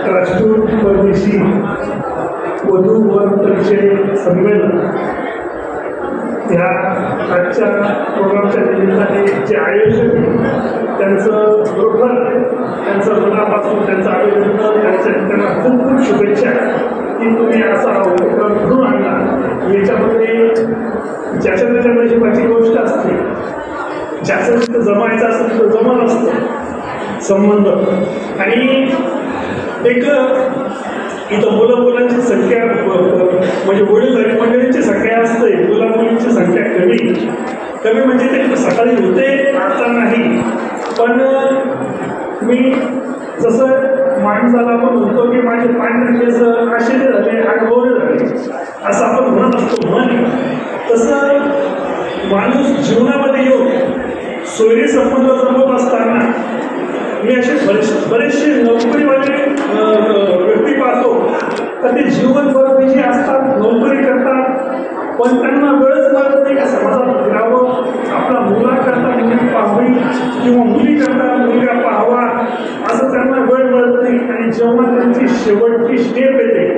राष्ट्रीय परदेशी वधू वर परिचय संमेलन या आजच्या प्रोग्रामच्या निमित्ताने जे आयोजक त्यांचं बरोबर त्यांचं मनापासून त्यांचं अभिनंदन त्यांना खूप खूप शुभेच्छा की तुम्ही असा उपक्रम घडून आणला। याच्यामध्ये ज्याच्या त्याच्या नशिबाची गोष्ट असते, ज्याचं तिथं जमायचं असतं तिथं जमत असतं संबंध। आणि एक इथं मुलांची संख्या म्हणजे वडीलधारी मंडळींची संख्या असते, मुलांची संख्या कमी म्हणजे ते सकाळी होते आता नाही। पण मी जसं माणसाला आपण म्हणतो की माझे पांढरे केस आशेने झाले आठवले झाले असं आपण म्हणत असतो म्हण, तसं माणूस जीवनामध्ये येऊन सोयरी संबंध जमवत असताना मी असे बरेचसे नोकरीवाले व्यक्ती पाहतो तर ते जीवनभर बिझी असतात, नोकरी करतात, पण त्यांना वेळच मिळत नाही का समाजात फिरावं, आपला मुलाकरता मुलगी पाहावी किंवा मुलीकरता मुलगा पाहावा असं त्यांना वेळ मिळत नाही। आणि जेव्हा त्यांची शेवटची स्टेप येते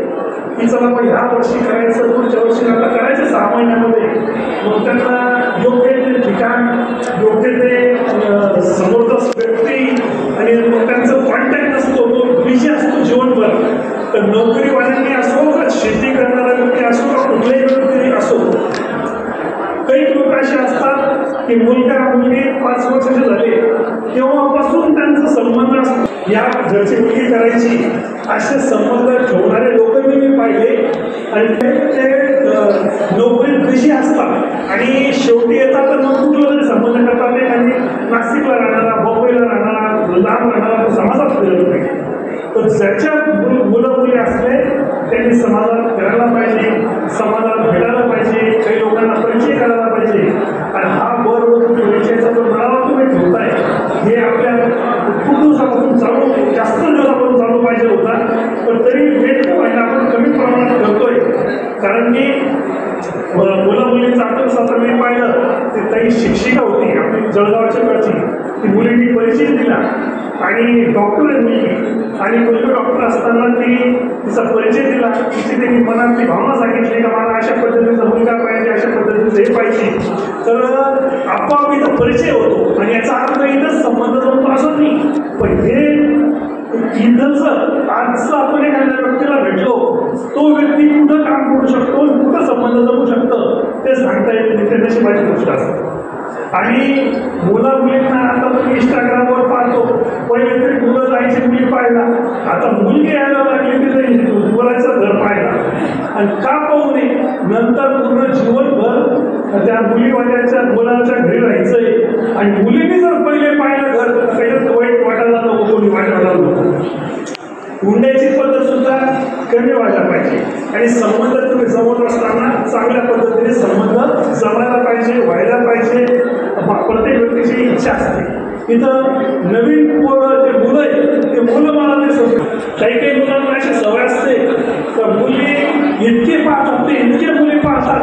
की चला मग ह्या वर्षी करायचं, पुढच्या वर्षी आता करायचं 6 महिन्यामध्ये, मग त्यांना योग्य ते ठिकाण, योग्य ते समोरचा व्यक्ती आणि मग त्यांचं कॉन्टॅक्ट नसतो, तो बिझी असतो जीवनभर। तर नोकरीवाल्यांनी असो का शेती करणारा व्यक्ती असो का कुठल्याही व्यक्ती असो, काही लोक असे असतात की मुलगा मुलगी 5 वर्षाचे झाले तेव्हापासून त्यांचा संबंध असतो, या घरची मुलगी करायची असे संबंध ठेवणारे लोक मी पाहिले। आणि ते नोकरीत बिझी असतात आणि शेवटी येतात तर मग कुठला तरी संबंध करतात आणि नाशिकला राहणारा, मुंबईला राहणारा, लांब राहणारा समाजात फिरत नाही। तर ज्याच्या मुलं मुली असले त्यांनी समाजात फिरायला पाहिजे, समाजात भेटायला पाहिजे, काही लोकांना परिचय करायला पाहिजे। आणि हा बरोबर परिचयाचा जो मेळावा तुम्ही ठेवताय हे आपल्या खूप दिवसापासून जास्त दिवसापासून चालू पाहिजे होता, पण तरी वेळ व्हायला आपण कमी प्रमाणात करतोय। कारण की मुला मुलींचा आता मी पाहिलं ती ताई शिक्षिका होती आपली जळगावच्या कडची, ती मुलींनी परिचय दिला आणि डॉक्टर आहे मुलगी, आणि मुलगी डॉक्टर असताना तिचा परिचय दिला, तिची त्यांनी मनातली भावना सांगितली का मला अशा पद्धतीचा मुलगा पाहिजे, अशा पद्धतीचं हे पाहिजे। तर आपोआप इथं परिचय होतो आणि याचा अर्थ इथंच संबंध जमतो असं नाही, पण हे इथंच आजचं आपण एखाद्या व्यक्तीला भेटलो तो व्यक्ती कुठं काम करू शकतो, कुठं संबंध जमू शकतं ते सांगता येत नाही, ते नशिबाची गोष्ट असते। आणि मुला मुलींना आता तुम्ही इंस्टाग्रामवर पाहतो, पहिले तरी मुलं जायची मुली पाहिला, आता मुलगी यायला लागली तरी मुलाचं घर पाहिला। आणि का पाहू नये, नंतर पूर्ण जीवनभर त्या मुलीवाल्याच्या मुलाच्या घरी राहायचंय। आणि मुलीने जर पहिले पाहिलं घर तर त्याच्यात वाईट वाटायला नको, कोणी वाटायला नको, हुंड्याची पद्धत सुद्धा कमी व्हायला पाहिजे। आणि संबंध तुम्ही जमवत असताना चांगल्या पद्धतीने संबंध जमायला पाहिजे, व्हायला पाहिजे, प्रत्येक व्यक्तीची इच्छा असते। इथं नवीन जे मुलं आहेत ते मुलं मला ते समजतात, काही मुलांना अशी सवय असते तर मुली इतके पाहतात, ते इतके मुली पाहतात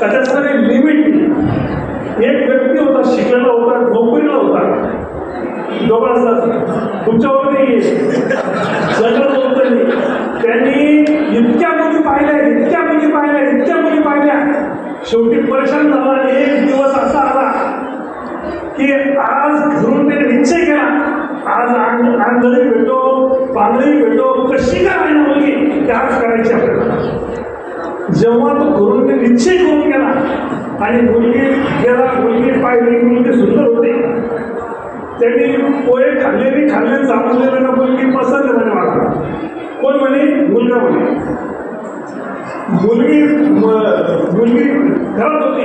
का त्याचं काही लिमिट नाही। एक व्यक्ती होता, शिकलेला होता, नोकरीला होता, दोघांचा तुमच्यावर नाही सगळं बोलतो मी, त्यांनी इतक्या मुली पाहिल्या शेवटी परेशान झाला। एक दिवस असा आला की आज घरून त्याने निश्चय केला, आज आंधळी भेटो पांढरी भेटो कशी काय आहे मुलगी त्याच करायची आपल्याला। जेव्हा तो घरून निश्चय करून गेला आणि मुलगी गेला, मुलगी पाहिली, मुलगी सुंदर होती, त्यांनी पोहे खाल्ले जामवलेले ना मुलगी पसंत म्हणे मला, कोण म्हणे मुलगा म्हणे। मुलगी घरात होती,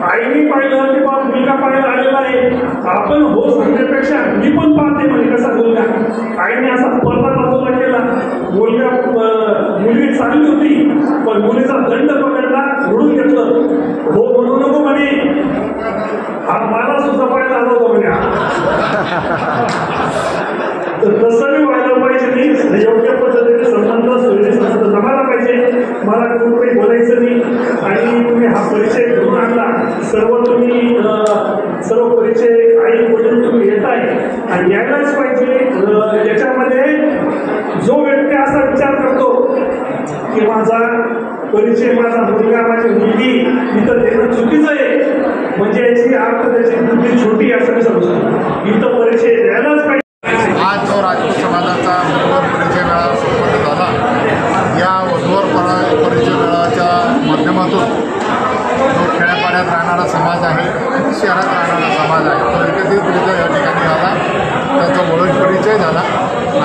आईने पाहिलं की बा मुलगा पाहायला आलेला आहे, आपण हो सांगण्यापेक्षा मी पण पाहते म्हणे कसा मुलगा। आईने असा पडदा बाजूला केला, मुलगी चांगली होती पण मुलीचा दंड पकडला, उडून घेतलं, हो म्हणू नको म्हणे, हा मला सुद्धा पाहायला आला होता म्हणे। तर तसं मी व्हायला पाहिजे नाही, योग्य पद्धतीने संबंध जमायला पाहिजे। मला खूप काही बोलायचं नाही आणि तुम्ही हा परिचय घेऊन आणला, सर्व परिचय आई वडील तुम्ही येत आहे आणि यायलाच पाहिजे। याच्यामध्ये जो परिचय माझा मुलगा माझी मुलगी इथं देणं चुकीचं आहे, म्हणजे याची अर्थ त्याची बुद्धी छोटी असं मी समजतो. इथं परिचय द्यायलाच पाहिजे. आज जो राजपूत समाजाचा वधूवर परिचय मेळावा संपन्न झाला, या वधूवर परिचय मेळाव्याच्या माध्यमातून जो खेड्यापाड्यात राहणारा समाज आहे, शहरात राहणारा समाज आहे, तो एकत्रितरित्या या ठिकाणी आला. त्याचा ओळख परिचय झाला.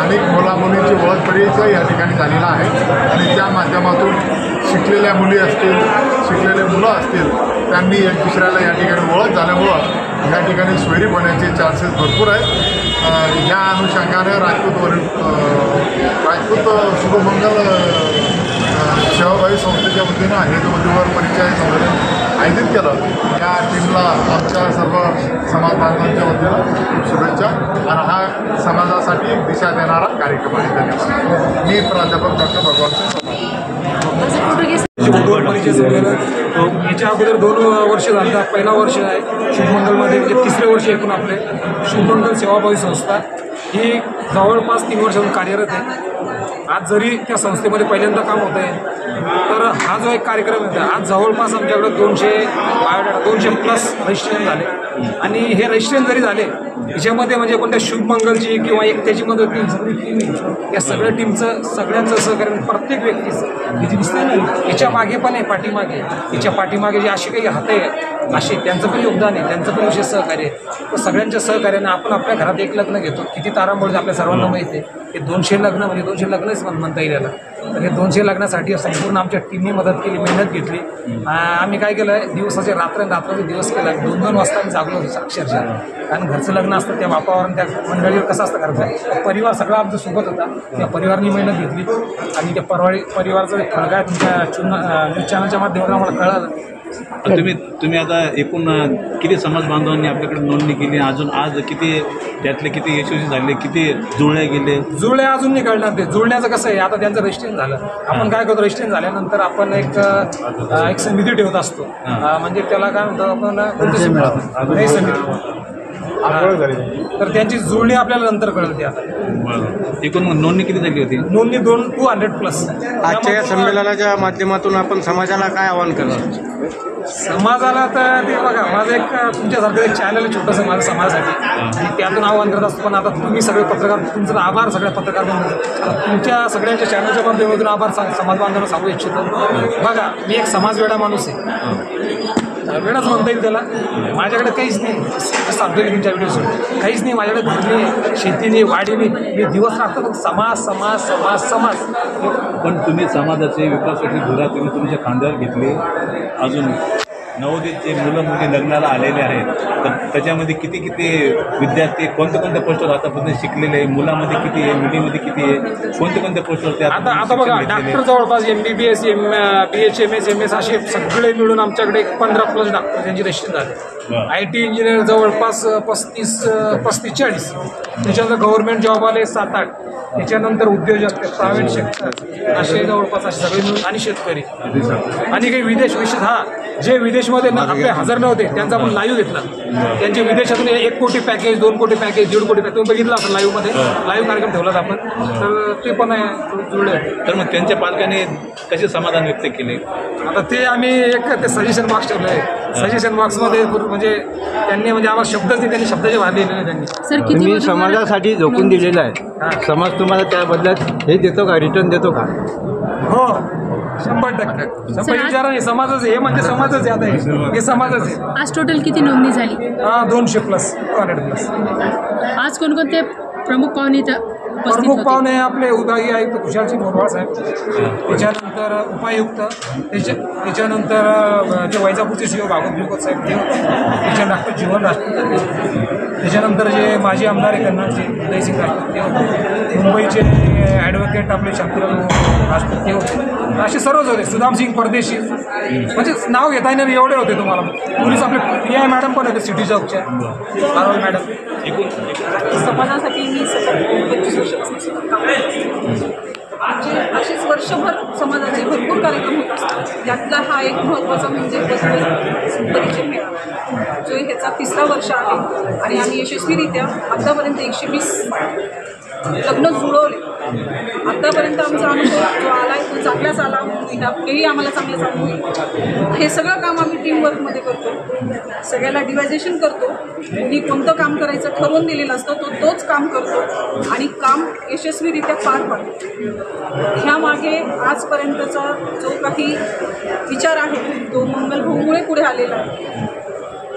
अनेक मुलामुलींची ओळख परिचय या ठिकाणी झालेला आहे आणि त्या माध्यमातून शिकलेल्या मुली असतील, शिकलेले मुलं असतील, त्यांनी एक दुसऱ्याला या ठिकाणी ओळख झाल्यामुळं या ठिकाणी सोयरी होण्याचे चान्सेस भरपूर आहेत. या अनुषंगाने राजपूत शुभमंगल सेवाभावी संस्थेच्या वतीनं हे वधूवर परिचय संमेलन आयोजित केलं. या टीमला आमच्या सर्व समाज बांधवांच्या वतीनं खूप शुभेच्छा आणि हा समाजासाठी एक दिशा देणारा कार्यक्रम आहे. धन्यवाद. मी प्राध्यापक डॉक्टर भगवान वधूवर परिचय संमेलन याच्या अगोदर 2 वर्ष झालं. पहिला वर्ष आहे शुभमंगलमध्ये, म्हणजे 3रे वर्ष एकूण आपले शुभमंगल सेवाभावी संस्था ही जवळपास 3 वर्षांपासून कार्यरत आहे. आज जरी त्या संस्थेमध्ये पहिल्यांदा काम होत आहे, तर हा जो एक कार्यक्रम आहे आज जवळपास आमच्याकडे 200 बायोडाटा 200+ रजिस्ट्रेशन झाले. आणि हे रजिस्ट्रेशन जरी झाले याच्यामध्ये म्हणजे कोणत्या शुभमंगलची किंवा एक त्याची मदत सगळी टीम या सगळ्या टीमचं सगळ्यांचं सहकार्य प्रत्येक व्यक्तीचं हे जे दिसतं ना याच्या मागे पण आहे, पाठीमागे याच्या पाठीमागे जे अशी काही हात आहे असे त्यांचं पण योगदान आहे, त्यांचं पण विशेष सहकार्य आहे. तर सगळ्यांच्या सहकार्याने आपण आपल्या घरात एक लग्न घेतो, किती तारांबळ आपल्या सर्वांना माहिती आहे. हे 200 लग्न म्हणजे 200 लग्नच म्हणता येईल याला. तर हे 200 लग्नासाठी संपूर्ण आमच्या टीमने मदत केली, मेहनत घेतली. आम्ही काय केलं, दिवसाचे रात्रचे दिवस केला. 2-2 वाजता आम्ही जागलो होतो अक्षरशः. कारण घरचं लग्न असतं त्या वातावरण त्या मंडळीवर कसं असतं घरचं. परिवार सगळा आमच्या सोबत होता, त्या परिवाराने मेहनत घेतली आणि त्या परिवाराचा फळगा आहे तुमच्या न्यूज चॅनलच्या माध्यमातून आम्हाला कळालं. तुम्ही आता एकूण किती समाज बांधवांनी आपल्याकडे नोंदणी केली, अजून आज किती त्यातले किती यशस्वी झाले, किती जुळले गेले? जुळले अजून नाही कळणार. ते जुळण्याचं कसं आहे, आता त्यांचं रजिस्ट्रेशन झालं. आपण काय करतो, रजिस्ट्रेशन झाल्यानंतर आपण एक समिती ठेवत असतो. म्हणजे त्याला काय म्हणतो आपण, नाही समिती. तर त्यांची जुळणी आपल्याला नंतर कळते. आता एकूण नोंदणी किती झाली होती? नोंदणी 200+. आजच्या या संमेलनाच्या माध्यमातून आपण समाजाला काय आवाहन करणार? समाजाला तर ते बघा, माझं एक तुमच्यासारखं एक चॅनल आहे छोटंसं माझं समाजासाठी, आणि त्यातून आवाहन करत असतो. पण आता तुम्ही सगळे पत्रकार, तुमचं आभार सगळ्या पत्रकार बंधू, तुमच्या सगळ्यांच्या चॅनलच्या माध्यमातून आभार समाज बांधवांना सांगू इच्छितो. बघा, मी एक समाजवेडा माणूस आहे, वेळच म्हणता येईल त्याला. माझ्याकडे काहीच नाही, सांगतो मी तुमच्या व्हिडिओसोबत, काहीच नाही माझ्याकडे. घरने, शेतीने, वाडीने मी दिवस राहतो फक्त समाज समाज समाज समाज. पण तुम्ही समाजाचे विकासाची धुरा तुम्ही तुमच्या खांद्यावर घेतली. अजून नवोदितचे मुलं मुली लग्नाला आलेले आहेत, तर त्याच्यामध्ये किती विद्यार्थी कोणत्या पोस्टवर आतापर्यंत शिकलेले आहे? मुलामध्ये किती आहे, मुलीमध्ये किती आहे, कोणत्या पोस्टवर ते आता बघा, डॉक्टर जवळपास MBBS BH MS असे सगळे मिळून आमच्याकडे 15+ डॉक्टर त्यांची रजिस्ट्रेशन झाले. IT इंजिनियर जवळपास 35-40. त्याच्यानंतर गव्हर्नमेंट जॉब आले 7-8. त्याच्यानंतर उद्योजक, प्रायव्हेट सेक्टर असे जवळपास असे सगळे मिळून, आणि शेतकरी आणि काही विदेश. जे विदेशमध्ये आपले हजर नव्हते त्यांचा आपण लाईव्ह घेतला. त्यांचे विदेशातून 1 कोटी पॅकेज, 2 कोटी पॅकेज, 1.5 कोटी पॅकेज तुम्ही बघितलं आपण लाईव्हमध्ये. लाईव्ह कार्यक्रम ठेवला आपण, तर ते पण जुळले. तर मग त्यांच्या पालकांनी कसे समाधान व्यक्त केले? आता ते आम्ही ते सजेशन बॉक्स ठेवलं आहे. सजेशन बॉक्समध्ये म्हणजे त्यांनी म्हणजे आम्हाला शब्दच नाही, त्यांनी शब्दाचे भार दिलेले त्यांनी. तुम्ही समाजासाठी झोकून दिलेलं आहे, समाज तुम्हाला त्या बदल्यात हे देतो का, रिटर्न देतो का? हो, 100%. विचारा नाही, समाजच हे म्हणजे समाजच आहे. आता हे समाजच आहे. आज टोटल किती नोंदणी झाली? 200+, 200+. आज कोणकोणते प्रमुख पाहुणे प्रमुख पाहुणे आपले उदागी आयुक्त खुशालसिंग मोरवाळ साहेब, त्याच्यानंतर उपायुक्त, त्याच्यानंतर जे वैजापूरचे CEO भागवत भिवकर साहेब ते होते, त्याच्या डॉक्टर जीवन राजपूत, त्याच्यानंतर जे माजी आमदार आहे कन्नडचे उदयसिंग राजपूत ते होते, मुंबईचे ॲडव्होकेट आपले शांतीराम राजपूत ते होते. असे सर्वच होते. सुदामसिंग परदेशी, म्हणजे नाव घेता येणार एवढे होते तुम्हाला. पोलीस आपले PI मॅडम पण होते, सिटी चौकच्या पारोल मॅडम. समाजासाठी मी सतत 25 वर्षापासून काम करते. असेच वर्षभर समाजाचे भरपूर कार्यक्रम होत असतात. त्यातला हा एक महत्त्वाचा म्हणजे परिचय मेळावा, जो ह्याचा 3रा वर्ष आहे. आणि आम्ही यशस्वीरित्या आतापर्यंत 120 लग्न जुळवले. आतापर्यंत आमचा अनुभव जो आला आहे तो चांगलाच आला, हेही आम्हाला चांगलंच अनुभव. हे सगळं काम आम्ही टीमवर्कमध्ये करतो, सगळ्याला डिवायजेशन करतो. कोणी कोणतं काम करायचं ठरवून दिलेलं असतं तोच काम करतो आणि काम यशस्वीरित्या पार पाडतो. ह्यामागे आजपर्यंतचा जो काही विचार आहे तो मंगलभाऊमुळे पुढे आलेला आहे.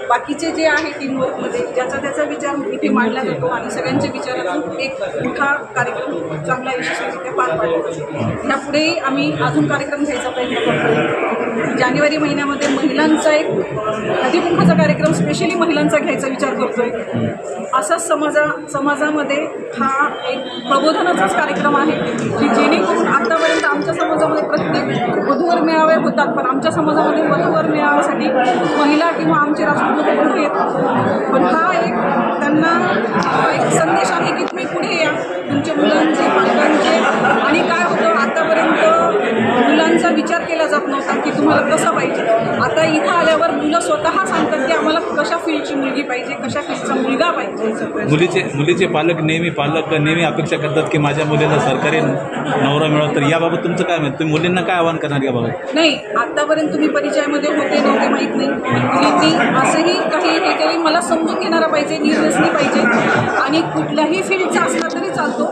बाकीचे जे आहे टीमवर्कमध्ये ज्याचा त्याचा विचार इथे मांडला जातो आणि सगळ्यांच्या विचारातून एक मोठा कार्यक्रम चांगला यशस्वीरित्या पार पाडतो. यापुढेही आम्ही अजून कार्यक्रम घ्यायचा प्रयत्न करतो. जानेवारी महिन्यामध्ये महिलांचा एक हळदीकुंकवाचा कार्यक्रम स्पेशली महिलांचा घ्यायचा विचार करतोय. असाच समाजामध्ये हा एक प्रबोधनाचाच कार्यक्रम आहे की जेणेकरून आतापर्यंत आमच्या समाजामध्ये प्रत्येक वधूवर मेळावे होतात, पण आमच्या समाजामध्ये वधूवर मेळाव्यासाठी महिला किंवा आमचे राष्ट्रपती पुढे येतात. पण हा एक त्यांना एक संदेश आहे की तुम्ही पुढे या, तुमच्या मुलांचे पालकांचे. आणि काय होतं आतापर्यंत मुलांचा विचार केला जात नव्हता की तुम्हाला कसं पाहिजे. आता इथं आल्यावर मुलं स्वतः सांगतात की आम्हाला कशा फील्डची मुलगी पाहिजे, कशा फील्डचा मुलगा पाहिजे. मुलीचे पालक नेहमी अपेक्षा करतात की माझ्या मुलीला सरकारी नवरा मिळावा. तर याबाबत तुमचं काय म्हणतं, तुम्ही मुलींना काय आवाहन करणार याबाबत? नाही, आतापर्यंत तुम्ही परिचयामध्ये होते नव्हते माहीत नाही, मुलींनी असंही काही हे केले. मला समजून घेणारा पाहिजे, निर्व्यसनी पाहिजे आणि कुठल्याही फील्डचा असला तरी चालतो,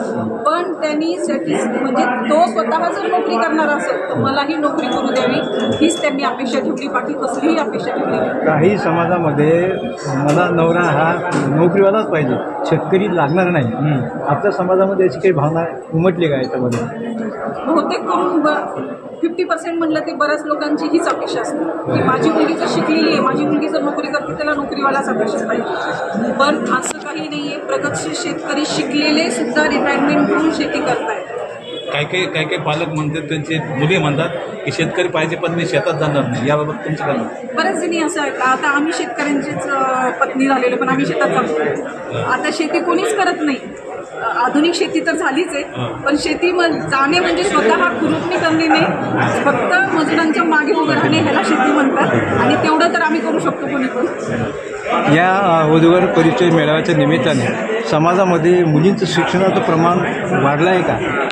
पण त्यांनी म्हणजे तो स्वतः जर नोकरी करणारा असेल तर मलाही नोकरी करू द्यावी हीच त्यांनी अपेक्षा ठेवली, बाकी कसलीही अपेक्षा ठेवली नाही. काही समाजामध्ये मला नवरा हा नोकरीवालाच पाहिजे, शेतकरी लागणार नाही. आपल्या समाजामध्ये याची काही भावना उमटली का याच्यामध्ये? बहुतेक करून 50% म्हणलं ते बऱ्याच लोकांची हीच अपेक्षा असते की माझी मुलगी जर शिकलेली आहे, माझी मुलगी जर नोकरी करते त्याला नोकरीवालाच अपेक्षा पाहिजे. पण असं काही नाही आहे. प्रगतशील शेतकरी शिकलेले सुद्धा रिटायरमेंट घेऊन शेती करतायत. काही पालक म्हणतात, त्यांचे मुली म्हणतात की शेतकरी पाहिजे पण मी शेतात जाणार नाही. याबाबत तुमचं काय? बऱ्याच जणी असं आहे. आता आम्ही शेतकऱ्यांचीच पत्नी झालेलो, पण आम्ही शेतात जातो. आता शेती कोणीच करत नाही. आधुनिक शेती तर झालीच आहे, पण शेती जाणे म्हणजे स्वतः खुरपणी करणे नाही, फक्त मजुरांच्या मागे उभं राहणे ह्याला शेती म्हणतात. आणि तेवढं तर आम्ही करू शकतो कोणी पण. या वधूवर परिचय मेळाव्याच्या निमित्ताने समाजामध्ये मुलींचं शिक्षणाचं प्रमाण वाढलं आहे का?